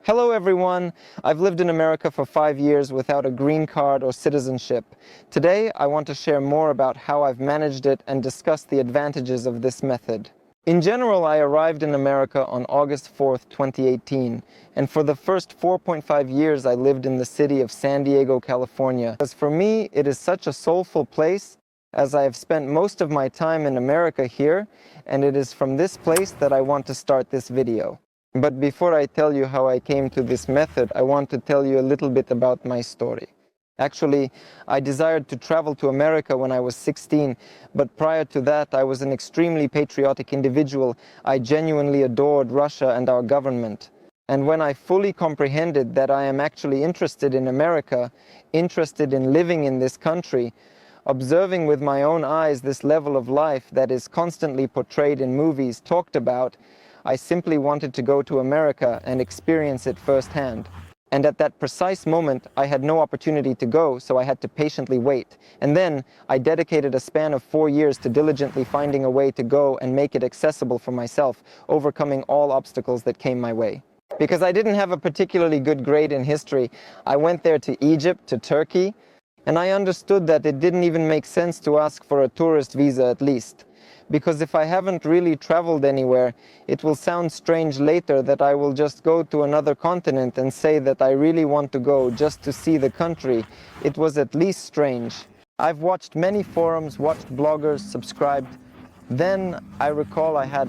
Hello everyone! I've lived in America for 5 years without a green card or citizenship. Today I want to share more about how I've managed it and discuss the advantages of this method. In general, I arrived in America on August 4th, 2018, and for the first 4.5 years I lived in the city of San Diego, California. As for me, it is such a soulful place, as I have spent most of my time in America here, and it is from this place that I want to start this video. But before I tell you how I came to this method, I want to tell you a little bit about my story. Actually, I desired to travel to America when I was 16, but prior to that I was an extremely patriotic individual. I genuinely adored Russia and our government. And when I fully comprehended that I am actually interested in America, interested in living in this country, observing with my own eyes this level of life that is constantly portrayed in movies, talked about, I simply wanted to go to America and experience it firsthand. And at that precise moment, I had no opportunity to go, so I had to patiently wait. And then I dedicated a span of 4 years to diligently finding a way to go and make it accessible for myself, overcoming all obstacles that came my way. Because I didn't have a particularly good grade in history, I went there to Egypt, to Turkey, and I understood that it didn't even make sense to ask for a tourist visa at least. Because if I haven't really traveled anywhere, it will sound strange later that I will just go to another continent and say that I really want to go just to see the country. It was at least strange. I've watched many forums, watched bloggers, subscribed. Then I recall I had,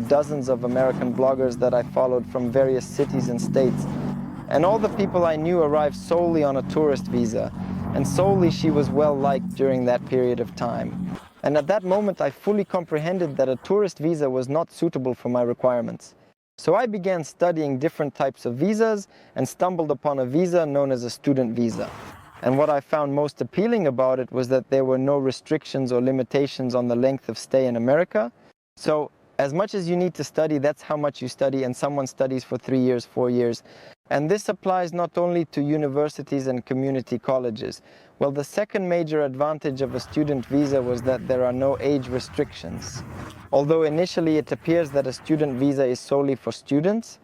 dozens of American bloggers that I followed from various cities and states. And all the people I knew arrived solely on a tourist visa. And solely she was well liked during that period of time. And at that moment I fully comprehended that a tourist visa was not suitable for my requirements. So I began studying different types of visas and stumbled upon a visa known as a student visa. And what I found most appealing about it was that there were no restrictions or limitations on the length of stay in America. So as much as you need to study, that's how much you study, and someone studies for 3 years, 4 years. And this applies not only to universities and community colleges. Well, the second major advantage of a student visa was that there are no age restrictions. Although initially it appears that a student visa is solely for students,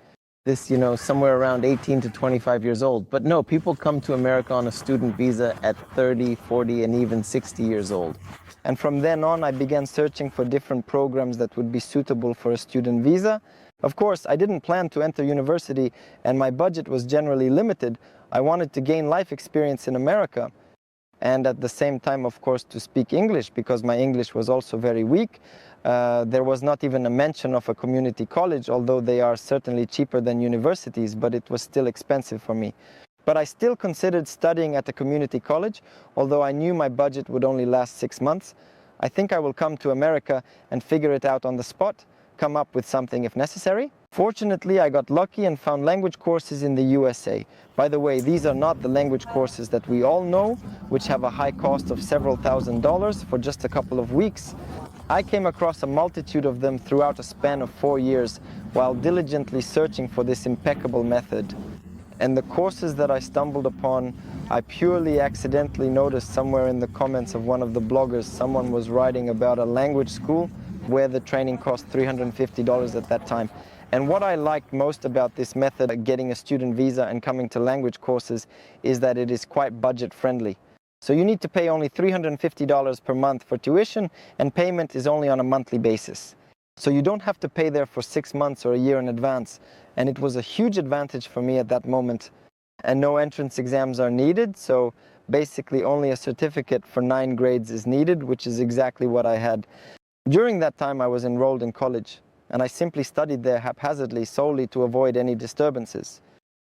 somewhere around 18 to 25 years old. But no, people come to America on a student visa at 30, 40, and even 60 years old. And from then on, I began searching for different programs that would be suitable for a student visa. Of course, I didn't plan to enter university, and my budget was generally limited. I wanted to gain life experience in America, and at the same time, of course, to speak English, because my English was also very weak. There was not even a mention of a community college, although they are certainly cheaper than universities, but it was still expensive for me. But I still considered studying at a community college, although I knew my budget would only last 6 months. I think I will come to America and figure it out on the spot, come up with something if necessary. Fortunately, I got lucky and found language courses in the USA. By the way, these are not the language courses that we all know, which have a high cost of several $1,000s for just a couple of weeks. I came across a multitude of them throughout a span of 4 years while diligently searching for this impeccable method. And the courses that I stumbled upon, I purely accidentally noticed somewhere in the comments of one of the bloggers, someone was writing about a language school where the training cost $350 at that time. And what I liked most about this method, getting a student visa and coming to language courses, is that it is quite budget friendly. So you need to pay only $350 per month for tuition, and payment is only on a monthly basis. So you don't have to pay there for 6 months or a year in advance. And it was a huge advantage for me at that moment. And no entrance exams are needed, so basically only a certificate for 9 grades is needed, which is exactly what I had. During that time I was enrolled in college, and I simply studied there haphazardly solely to avoid any disturbances.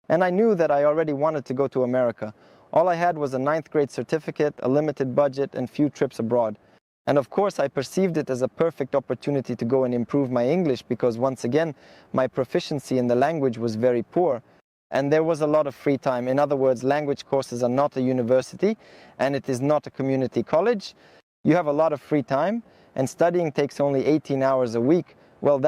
And I knew that I already wanted to go to America. All I had was a 9th grade certificate, a limited budget, and few trips abroad. And of course I perceived it as a perfect opportunity to go and improve my English, because once again my proficiency in the language was very poor. And there was a lot of free time. In other words, language courses are not a university, and it is not a community college. You have a lot of free time, and studying takes only 18 hours a week. Well,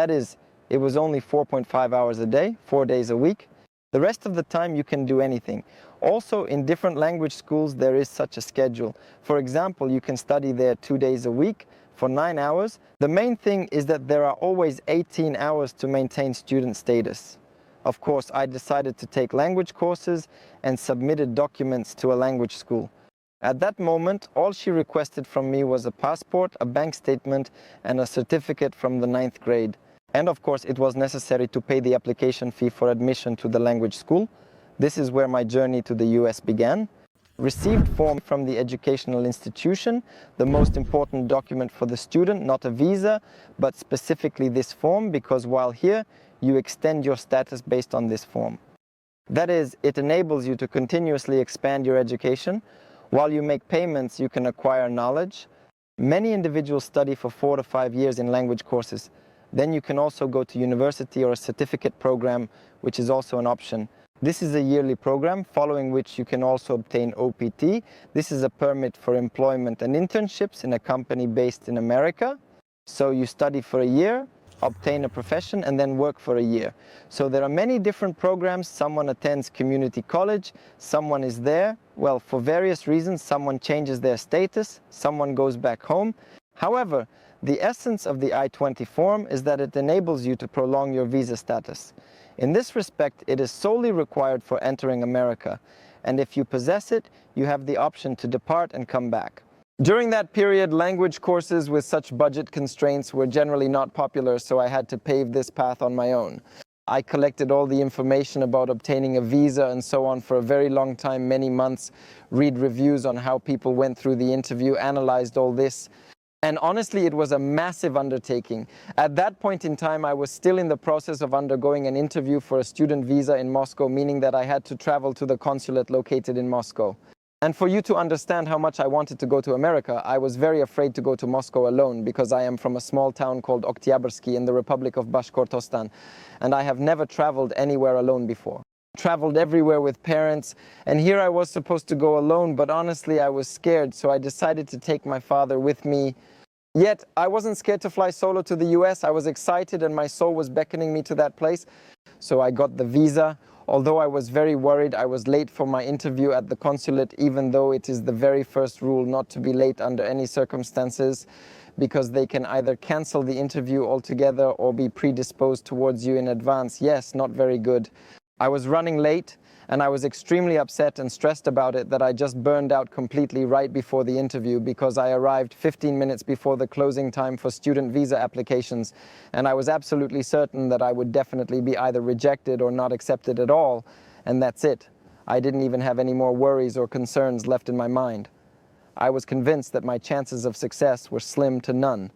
it was only 4.5 hours a day, 4 days a week. The rest of the time you can do anything. Also, in different language schools there is such a schedule. For example, you can study there 2 days a week for 9 hours. The main thing is that there are always 18 hours to maintain student status. Of course, I decided to take language courses and submitted documents to a language school. At that moment, all she requested from me was a passport, a bank statement, and a certificate from the 9th grade. And of course, it was necessary to pay the application fee for admission to the language school. This is where my journey to the US began. Received form from the educational institution, the most important document for the student, not a visa, but specifically this form, because while here, you extend your status based on this form. That is, it enables you to continuously expand your education. While you make payments, you can acquire knowledge. Many individuals study for 4 to 5 years in language courses. Then you can also go to university or a certificate program, which is also an option. This is a yearly program, following which you can also obtain OPT. This is a permit for employment and internships in a company based in America. So you study for a year, obtain a profession, and then work for a year. So there are many different programs. Someone attends community college, someone is there. Well, for various reasons, someone changes their status, someone goes back home. However, the essence of the I-20 form is that it enables you to prolong your visa status. In this respect, it is solely required for entering America, and if you possess it, you have the option to depart and come back. During that period, language courses with such budget constraints were generally not popular, so I had to pave this path on my own. I collected all the information about obtaining a visa and so on for a very long time, many months, read reviews on how people went through the interview, analyzed all this. And honestly, it was a massive undertaking. At that point in time, I was still in the process of undergoing an interview for a student visa in Moscow, meaning that I had to travel to the consulate located in Moscow. And for you to understand how much I wanted to go to America, I was very afraid to go to Moscow alone, because I am from a small town called Oktyabrski in the Republic of Bashkortostan, and I have never traveled anywhere alone before. Traveled everywhere with parents, and here I was supposed to go alone, but honestly I was scared, so I decided to take my father with me. Yet I wasn't scared to fly solo to the US. I was excited and my soul was beckoning me to that place. So I got the visa. Although I was very worried, I was late for my interview at the consulate, even though it is the very first rule not to be late under any circumstances, because they can either cancel the interview altogether or be predisposed towards you in advance. Yes, not very good. I was running late, and I was extremely upset and stressed about it that I just burned out completely right before the interview, because I arrived 15 minutes before the closing time for student visa applications, and I was absolutely certain that I would definitely be either rejected or not accepted at all, and that's it. I didn't even have any more worries or concerns left in my mind. I was convinced that my chances of success were slim to none.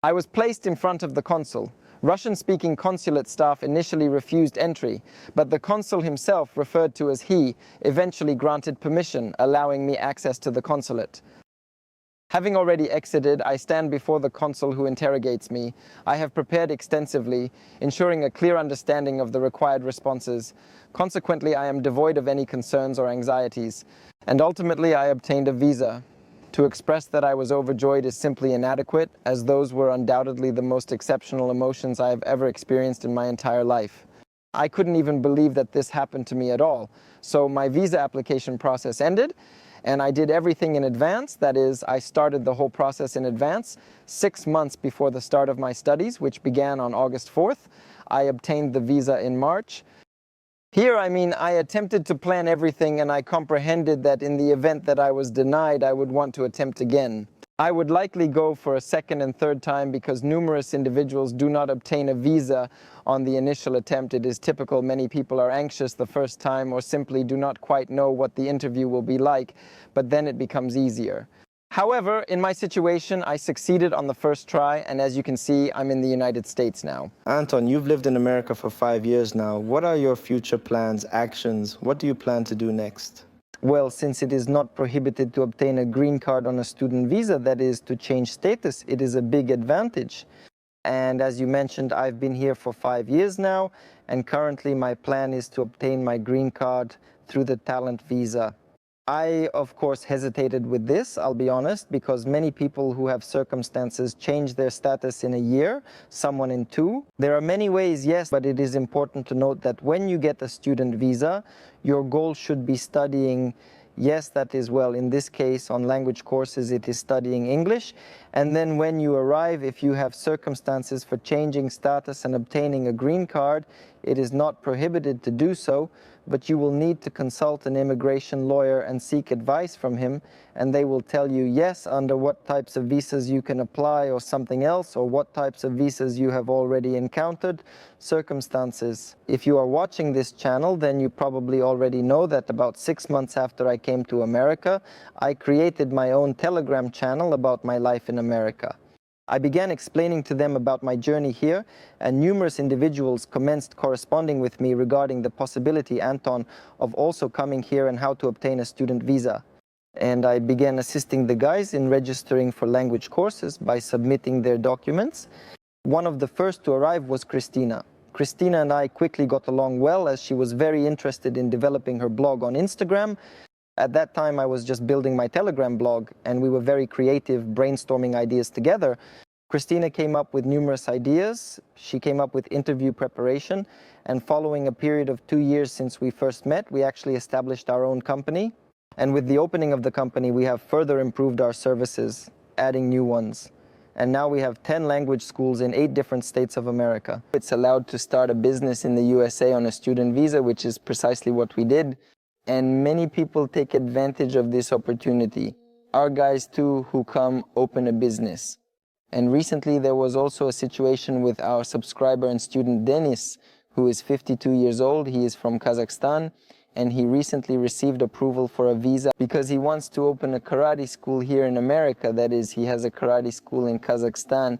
I was placed in front of the consul. Russian-speaking consulate staff initially refused entry, but the consul himself, referred to as he, eventually granted permission, allowing me access to the consulate. Having already exited, I stand before the consul who interrogates me. I have prepared extensively, ensuring a clear understanding of the required responses. Consequently, I am devoid of any concerns or anxieties, and ultimately I obtained a visa. To express that I was overjoyed is simply inadequate, as those were undoubtedly the most exceptional emotions I have ever experienced in my entire life. I couldn't even believe that this happened to me at all. So my visa application process ended, and I did everything in advance. That is, I started the whole process in advance, 6 months before the start of my studies, which began on August 4th. I obtained the visa in March. Here, I attempted to plan everything, and I comprehended that in the event that I was denied, I would want to attempt again. I would likely go for a second and third time, because numerous individuals do not obtain a visa on the initial attempt. It is typical. Many people are anxious the first time or simply do not quite know what the interview will be like, but then it becomes easier. However, in my situation, I succeeded on the first try, and as you can see, I'm in the United States now. Anton, you've lived in America for 5 years now. What are your future plans, actions? What do you plan to do next? Well, since it is not prohibited to obtain a green card on a student visa, that is, to change status, it is a big advantage. And as you mentioned, I've been here for 5 years now, and currently my plan is to obtain my green card through the talent visa. I, of course, hesitated with this, I'll be honest, because many people who have circumstances change their status in a year, someone in 2. There are many ways, yes, but it is important to note that when you get a student visa, your goal should be studying. Yes, that is, well, in this case, on language courses, it is studying English. And then when you arrive, if you have circumstances for changing status and obtaining a green card, It is not prohibited to do so, but you will need to consult an immigration lawyer and seek advice from him, and they will tell you, yes, under what types of visas you can apply or something else, or what types of visas you have already encountered, circumstances. If you are watching this channel, then you probably already know that about 6 months after I came to America, I created my own Telegram channel about my life in America. I began explaining to them about my journey here, and numerous individuals commenced corresponding with me regarding the possibility, Anton, of also coming here and how to obtain a student visa. And I began assisting the guys in registering for language courses by submitting their documents. One of the first to arrive was Kristina. Kristina and I quickly got along well, as she was very interested in developing her blog on Instagram. At that time, I was just building my Telegram blog, and we were very creative, brainstorming ideas together. Kristina came up with numerous ideas. She came up with interview preparation, and following a period of 2 years since we first met, we actually established our own company. And with the opening of the company, we have further improved our services, adding new ones. And now we have 10 language schools in 8 different states of America. It's allowed to start a business in the USA on a student visa, which is precisely what we did. And many people take advantage of this opportunity. Our guys too, who come, open a business. And recently there was also a situation with our subscriber and student Denis, who is 52 years old. He is from Kazakhstan, and he recently received approval for a visa because he wants to open a karate school here in America. That is, he has a karate school in Kazakhstan,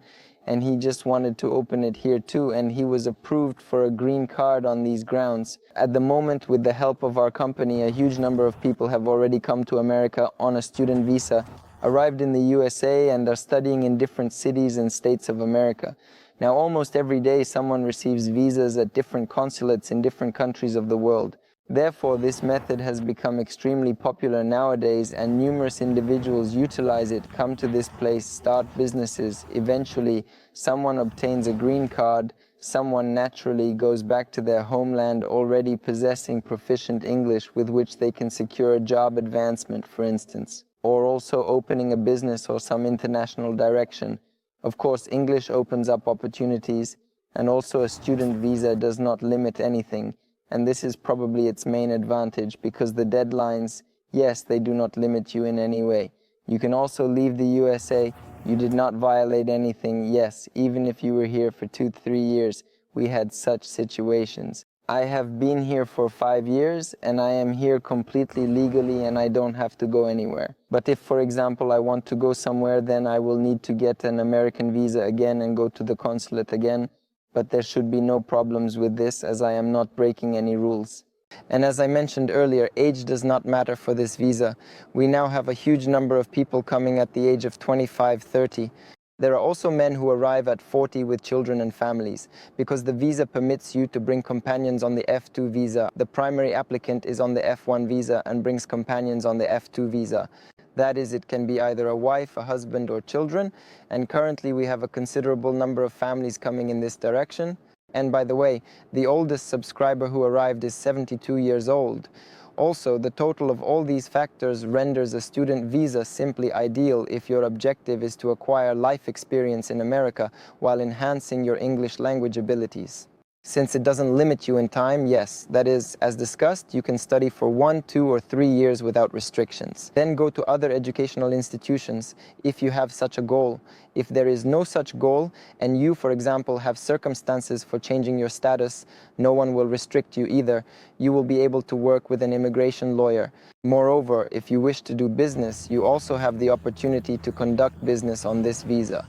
and he just wanted to open it here too, and he was approved for a green card on these grounds. At the moment, with the help of our company, a huge number of people have already come to America on a student visa, arrived in the USA, and are studying in different cities and states of America. Now, almost every day someone receives visas at different consulates in different countries of the world. Therefore, this method has become extremely popular nowadays, and numerous individuals utilize it, come to this place, start businesses. Eventually, someone obtains a green card, someone naturally goes back to their homeland already possessing proficient English with which they can secure a job advancement, for instance, or also opening a business or some international direction. Of course, English opens up opportunities, and also a student visa does not limit anything. And this is probably its main advantage, because the deadlines, yes, they do not limit you in any way. You can also leave the USA. You did not violate anything. Yes, even if you were here for 2-3 years, we had such situations. I have been here for 5 years, and I am here completely legally, and I don't have to go anywhere. But if, for example, I want to go somewhere, then I will need to get an American visa again and go to the consulate again. But there should be no problems with this, as I am not breaking any rules. And as I mentioned earlier, age does not matter for this visa. We now have a huge number of people coming at the age of 25, 30. There are also men who arrive at 40 with children and families, because the visa permits you to bring companions on the F2 visa. The primary applicant is on the F1 visa and brings companions on the F2 visa. That is, it can be either a wife, a husband, or children, and currently we have a considerable number of families coming in this direction. And by the way, the oldest subscriber who arrived is 72 years old. Also, the total of all these factors renders a student visa simply ideal if your objective is to acquire life experience in America while enhancing your English language abilities. Since it doesn't limit you in time, yes, that is, as discussed, you can study for 1, 2, or 3 years without restrictions. Then go to other educational institutions if you have such a goal. If there is no such goal, and you, for example, have circumstances for changing your status, no one will restrict you either. You will be able to work with an immigration lawyer. Moreover, if you wish to do business, you also have the opportunity to conduct business on this visa.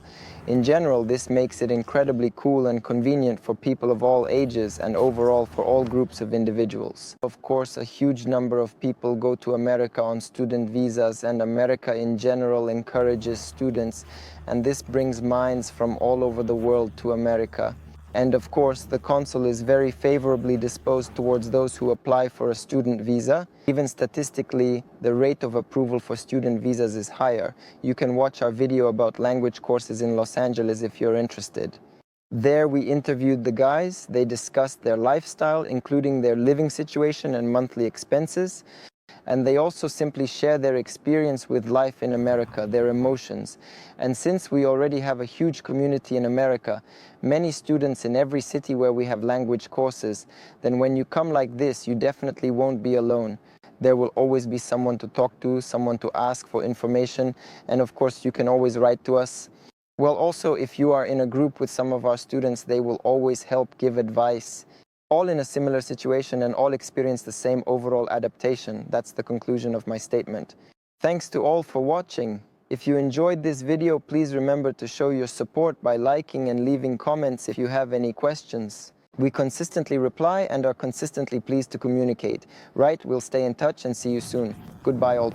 In general, this makes it incredibly cool and convenient for people of all ages and overall for all groups of individuals. Of course, a huge number of people go to America on student visas, and America in general encourages students, and this brings minds from all over the world to America. And of course, the consul is very favorably disposed towards those who apply for a student visa. Even statistically, the rate of approval for student visas is higher. You can watch our video about language courses in Los Angeles if you're interested. There we interviewed the guys. They discussed their lifestyle, including their living situation and monthly expenses. and they also simply share their experience with life in America, their emotions. And since we already have a huge community in America, many students in every city where we have language courses, then when you come like this, you definitely won't be alone. There will always be someone to talk to, someone to ask for information, and of course you can always write to us. Well, also, if you are in a group with some of our students, they will always help give advice. All in a similar situation and all experience the same overall adaptation. That's the conclusion of my statement. Thanks to all for watching. If you enjoyed this video, please remember to show your support by liking and leaving comments if you have any questions. We consistently reply and are consistently pleased to communicate. Right, we'll stay in touch and see you soon. Goodbye all.